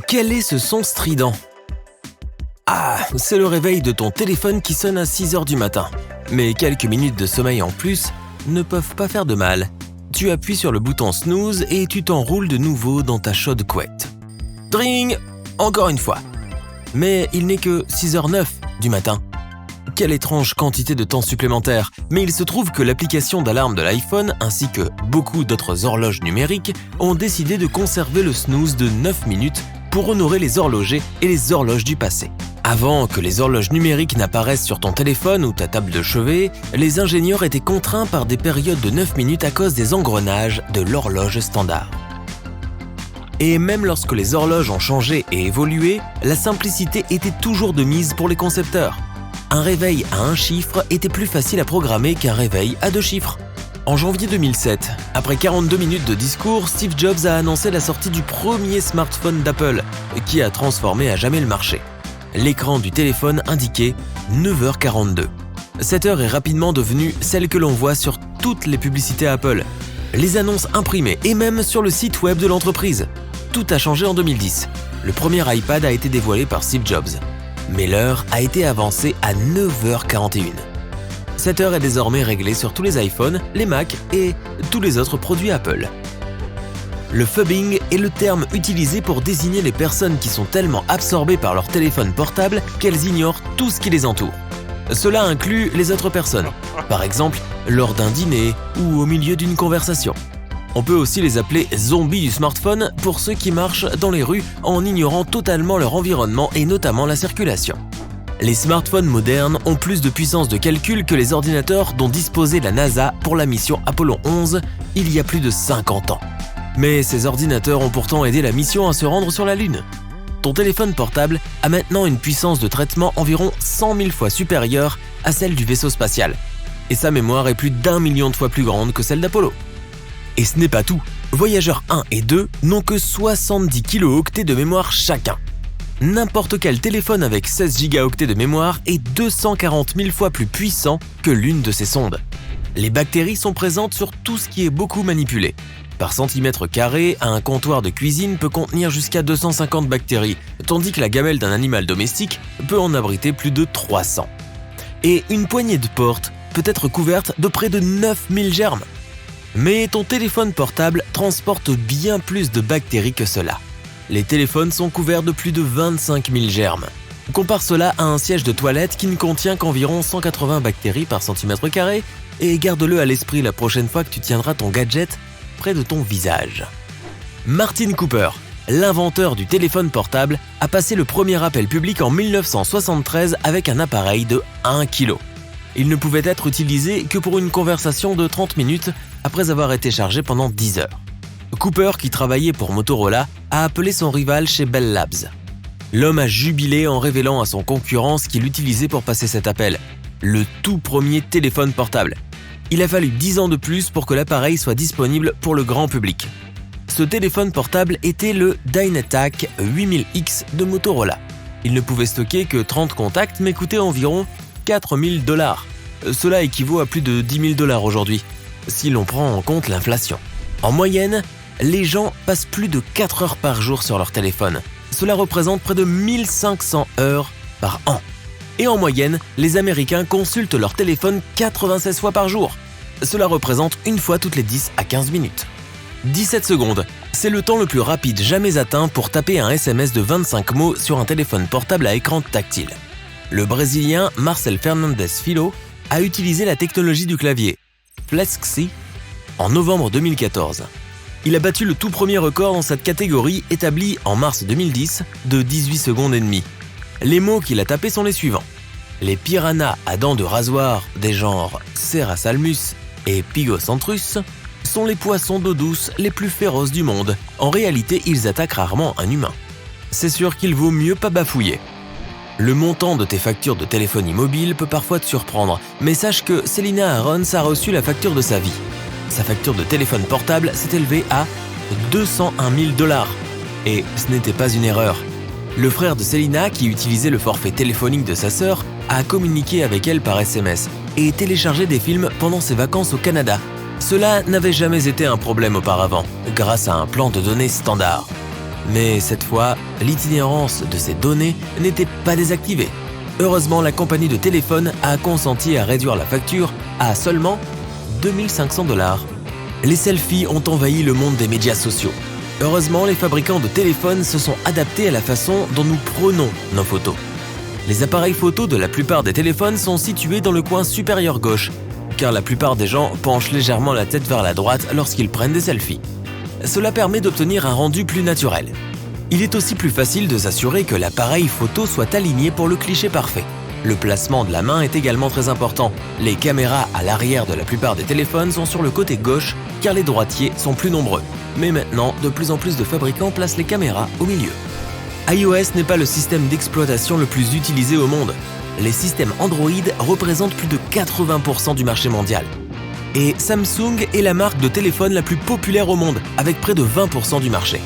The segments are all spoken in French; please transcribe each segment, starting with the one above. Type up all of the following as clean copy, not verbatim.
Quel est ce son strident? Ah, c'est le réveil de ton téléphone qui sonne à 6h du matin. Mais quelques minutes de sommeil en plus ne peuvent pas faire de mal. Tu appuies sur le bouton snooze et tu t'enroules de nouveau dans ta chaude couette. Dring! Encore une fois. Mais il n'est que 6h09 du matin. Quelle étrange quantité de temps supplémentaire, mais il se trouve que l'application d'alarme de l'iPhone ainsi que beaucoup d'autres horloges numériques ont décidé de conserver le snooze de 9 minutes pour honorer les horlogers et les horloges du passé. Avant que les horloges numériques n'apparaissent sur ton téléphone ou ta table de chevet, les ingénieurs étaient contraints par des périodes de 9 minutes à cause des engrenages de l'horloge standard. Et même lorsque les horloges ont changé et évolué, la simplicité était toujours de mise pour les concepteurs. Un réveil à un chiffre était plus facile à programmer qu'un réveil à 2 chiffres. En janvier 2007, après 42 minutes de discours, Steve Jobs a annoncé la sortie du premier smartphone d'Apple, qui a transformé à jamais le marché. L'écran du téléphone indiquait 9h42. Cette heure est rapidement devenue celle que l'on voit sur toutes les publicités Apple, les annonces imprimées et même sur le site web de l'entreprise. Tout a changé en 2010. Le premier iPad a été dévoilé par Steve Jobs. Mais l'heure a été avancée à 9h41. Cette heure est désormais réglée sur tous les iPhones, les Mac et tous les autres produits Apple. Le phubbing est le terme utilisé pour désigner les personnes qui sont tellement absorbées par leur téléphone portable qu'elles ignorent tout ce qui les entoure. Cela inclut les autres personnes, par exemple lors d'un dîner ou au milieu d'une conversation. On peut aussi les appeler zombies du smartphone pour ceux qui marchent dans les rues en ignorant totalement leur environnement et notamment la circulation. Les smartphones modernes ont plus de puissance de calcul que les ordinateurs dont disposait la NASA pour la mission Apollo 11 il y a plus de 50 ans. Mais ces ordinateurs ont pourtant aidé la mission à se rendre sur la Lune. Ton téléphone portable a maintenant une puissance de traitement environ 100 000 fois supérieure à celle du vaisseau spatial. Et sa mémoire est plus d'1 million de fois plus grande que celle d'Apollo. Et ce n'est pas tout. Voyager 1 et 2 n'ont que 70 kilooctets de mémoire chacun. N'importe quel téléphone avec 16 gigaoctets de mémoire est 240 000 fois plus puissant que l'une de ces sondes. Les bactéries sont présentes sur tout ce qui est beaucoup manipulé. Par centimètre carré, un comptoir de cuisine peut contenir jusqu'à 250 bactéries, tandis que la gamelle d'un animal domestique peut en abriter plus de 300. Et une poignée de porte peut être couverte de près de 9000 germes. Mais ton téléphone portable transporte bien plus de bactéries que cela. Les téléphones sont couverts de plus de 25 000 germes. Compare cela à un siège de toilette qui ne contient qu'environ 180 bactéries par centimètre carré et garde-le à l'esprit la prochaine fois que tu tiendras ton gadget près de ton visage. Martin Cooper, l'inventeur du téléphone portable, a passé le premier appel public en 1973 avec un appareil de 1 kg. Il ne pouvait être utilisé que pour une conversation de 30 minutes après avoir été chargé pendant 10 heures. Cooper, qui travaillait pour Motorola, a appelé son rival chez Bell Labs. L'homme a jubilé en révélant à son concurrent ce qu'il utilisait pour passer cet appel, le tout premier téléphone portable. Il a fallu 10 ans de plus pour que l'appareil soit disponible pour le grand public. Ce téléphone portable était le Dynatac 8000X de Motorola. Il ne pouvait stocker que 30 contacts mais coûtait environ $4 000. Cela équivaut à plus de $10 000 aujourd'hui, si l'on prend en compte l'inflation. En moyenne, les gens passent plus de 4 heures par jour sur leur téléphone. Cela représente près de 1500 heures par an. Et en moyenne, les Américains consultent leur téléphone 96 fois par jour. Cela représente une fois toutes les 10 à 15 minutes. 17 secondes, c'est le temps le plus rapide jamais atteint pour taper un SMS de 25 mots sur un téléphone portable à écran tactile. Le Brésilien Marcel Fernandes Filho a utilisé la technologie du clavier Flexi en novembre 2014. Il a battu le tout premier record dans cette catégorie établi en mars 2010 de 18 secondes et demie. Les mots qu'il a tapés sont les suivants. Les piranhas à dents de rasoir des genres Cerassalmus et Pygocentrus sont les poissons d'eau douce les plus féroces du monde. En réalité, ils attaquent rarement un humain. C'est sûr qu'il vaut mieux pas bafouiller. Le montant de tes factures de téléphonie mobile peut parfois te surprendre, mais sache que Selina Arons a reçu la facture de sa vie. Sa facture de téléphone portable s'est élevée à $201 000. Et ce n'était pas une erreur. Le frère de Selina, qui utilisait le forfait téléphonique de sa sœur, a communiqué avec elle par SMS et téléchargé des films pendant ses vacances au Canada. Cela n'avait jamais été un problème auparavant, grâce à un plan de données standard. Mais cette fois, l'itinérance de ces données n'était pas désactivée. Heureusement, la compagnie de téléphone a consenti à réduire la facture à seulement 2500 $. Les selfies ont envahi le monde des médias sociaux. Heureusement, les fabricants de téléphones se sont adaptés à la façon dont nous prenons nos photos. Les appareils photos de la plupart des téléphones sont situés dans le coin supérieur gauche, car la plupart des gens penchent légèrement la tête vers la droite lorsqu'ils prennent des selfies. Cela permet d'obtenir un rendu plus naturel. Il est aussi plus facile de s'assurer que l'appareil photo soit aligné pour le cliché parfait. Le placement de la main est également très important. Les caméras à l'arrière de la plupart des téléphones sont sur le côté gauche car les droitiers sont plus nombreux. Mais maintenant, de plus en plus de fabricants placent les caméras au milieu. iOS n'est pas le système d'exploitation le plus utilisé au monde. Les systèmes Android représentent plus de 80% du marché mondial. Et Samsung est la marque de téléphone la plus populaire au monde, avec près de 20% du marché.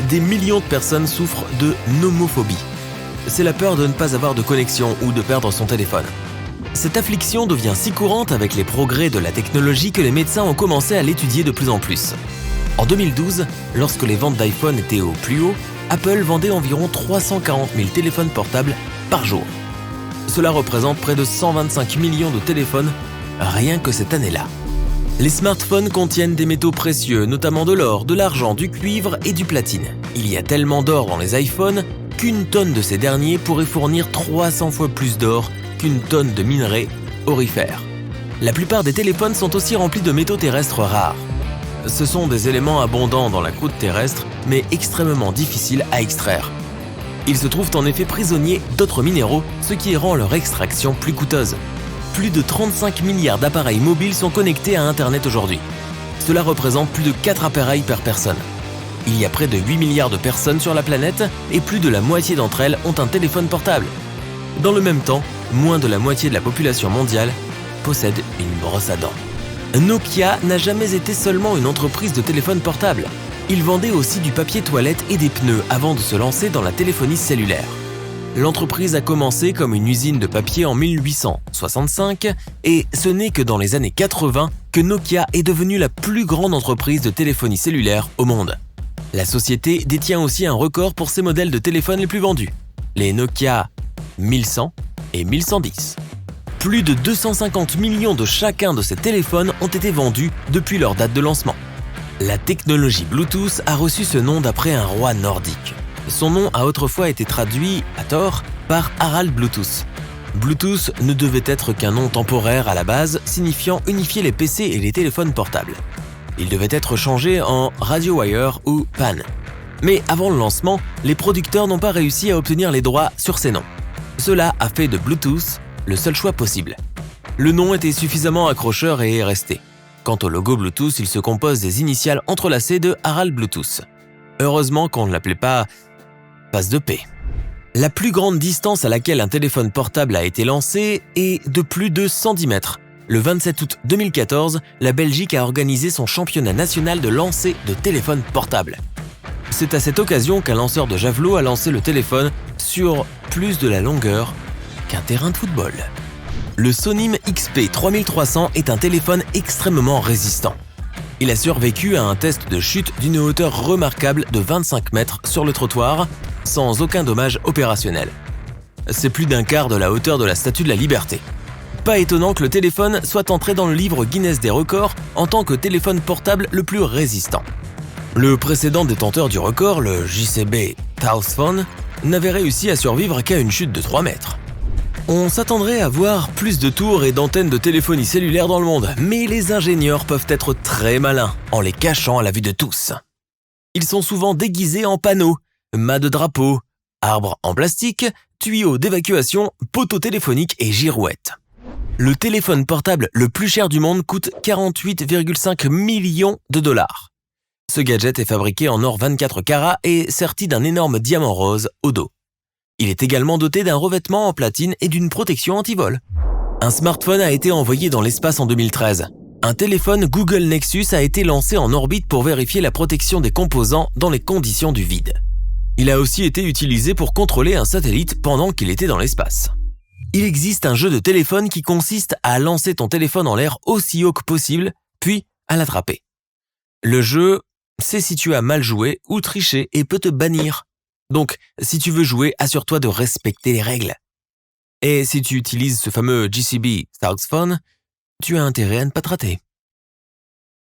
Des millions de personnes souffrent de nomophobie. C'est la peur de ne pas avoir de connexion ou de perdre son téléphone. Cette affliction devient si courante avec les progrès de la technologie que les médecins ont commencé à l'étudier de plus en plus. En 2012, lorsque les ventes d'iPhone étaient au plus haut, Apple vendait environ 340 000 téléphones portables par jour. Cela représente près de 125 millions de téléphones rien que cette année-là. Les smartphones contiennent des métaux précieux, notamment de l'or, de l'argent, du cuivre et du platine. Il y a tellement d'or dans les iPhones qu'une tonne de ces derniers pourrait fournir 300 fois plus d'or qu'une tonne de minerais aurifères. La plupart des téléphones sont aussi remplis de métaux terrestres rares. Ce sont des éléments abondants dans la croûte terrestre, mais extrêmement difficiles à extraire. Ils se trouvent en effet prisonniers d'autres minéraux, ce qui rend leur extraction plus coûteuse. Plus de 35 milliards d'appareils mobiles sont connectés à Internet aujourd'hui. Cela représente plus de 4 appareils par personne. Il y a près de 8 milliards de personnes sur la planète et plus de la moitié d'entre elles ont un téléphone portable. Dans le même temps, moins de la moitié de la population mondiale possède une brosse à dents. Nokia n'a jamais été seulement une entreprise de téléphone portable. Il vendait aussi du papier toilette et des pneus avant de se lancer dans la téléphonie cellulaire. L'entreprise a commencé comme une usine de papier en 1865 et ce n'est que dans les années 80 que Nokia est devenue la plus grande entreprise de téléphonie cellulaire au monde. La société détient aussi un record pour ses modèles de téléphone les plus vendus, les Nokia 1100 et 1110. Plus de 250 millions de chacun de ces téléphones ont été vendus depuis leur date de lancement. La technologie Bluetooth a reçu ce nom d'après un roi nordique. Son nom a autrefois été traduit, à tort, par Harald Bluetooth. Bluetooth ne devait être qu'un nom temporaire à la base, signifiant unifier les PC et les téléphones portables. Il devait être changé en RadioWire ou PAN. Mais avant le lancement, les producteurs n'ont pas réussi à obtenir les droits sur ces noms. Cela a fait de Bluetooth le seul choix possible. Le nom était suffisamment accrocheur et est resté. Quant au logo Bluetooth, il se compose des initiales entrelacées de Harald Bluetooth. Heureusement qu'on ne l'appelait pas passe de paix. La plus grande distance à laquelle un téléphone portable a été lancé est de plus de 110 mètres. Le 27 août 2014, la Belgique a organisé son championnat national de lancer de téléphones portables. C'est à cette occasion qu'un lanceur de javelot a lancé le téléphone sur plus de la longueur qu'un terrain de football. Le Sonim XP 3300 est un téléphone extrêmement résistant. Il a survécu à un test de chute d'une hauteur remarquable de 25 mètres sur le trottoir, sans aucun dommage opérationnel. C'est plus d'un quart de la hauteur de la Statue de la Liberté. Pas étonnant que le téléphone soit entré dans le livre Guinness des records en tant que téléphone portable le plus résistant. Le précédent détenteur du record, le JCB Taosphone, n'avait réussi à survivre qu'à une chute de 3 mètres. On s'attendrait à voir plus de tours et d'antennes de téléphonie cellulaire dans le monde, mais les ingénieurs peuvent être très malins en les cachant à la vue de tous. Ils sont souvent déguisés en panneaux, mâts de drapeaux, arbres en plastique, tuyaux d'évacuation, poteaux téléphoniques et girouettes. Le téléphone portable le plus cher du monde coûte 48,5 millions de dollars. Ce gadget est fabriqué en or 24 carats et serti d'un énorme diamant rose au dos. Il est également doté d'un revêtement en platine et d'une protection anti-vol. Un smartphone a été envoyé dans l'espace en 2013. Un téléphone Google Nexus a été lancé en orbite pour vérifier la protection des composants dans les conditions du vide. Il a aussi été utilisé pour contrôler un satellite pendant qu'il était dans l'espace. Il existe un jeu de téléphone qui consiste à lancer ton téléphone en l'air aussi haut que possible, puis à l'attraper. Le jeu c'est si tu as mal joué ou triché et peut te bannir. Donc, si tu veux jouer, assure-toi de respecter les règles. Et si tu utilises ce fameux GCB Starks Phone, tu as intérêt à ne pas te rater.